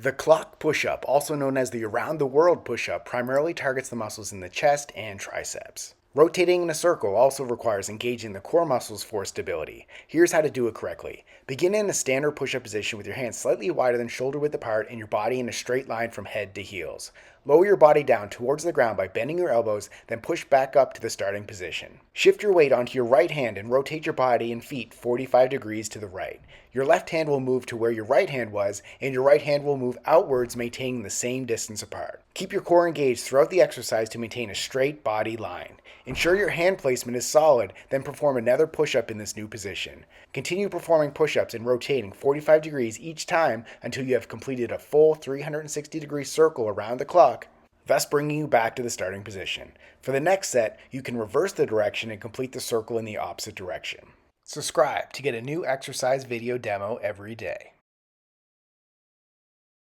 The clock push-up, also known as the around-the-world push-up, primarily targets the muscles in the chest and triceps. Rotating in a circle also requires engaging the core muscles for stability. Here's how to do it correctly. Begin in a standard push-up position with your hands slightly wider than shoulder width apart and your body in a straight line from head to heels. Lower your body down towards the ground by bending your elbows, then push back up to the starting position. Shift your weight onto your right hand and rotate your body and feet 45 degrees to the right. Your left hand will move to where your right hand was, and your right hand will move outwards, maintaining the same distance apart. Keep your core engaged throughout the exercise to maintain a straight body line. Ensure your hand placement is solid, then perform another push-up in this new position. Continue performing push-ups and rotating 45 degrees each time until you have completed a full 360-degree circle around the clock, thus bringing you back to the starting position. For the next set, you can reverse the direction and complete the circle in the opposite direction. Subscribe to get a new exercise video demo every day.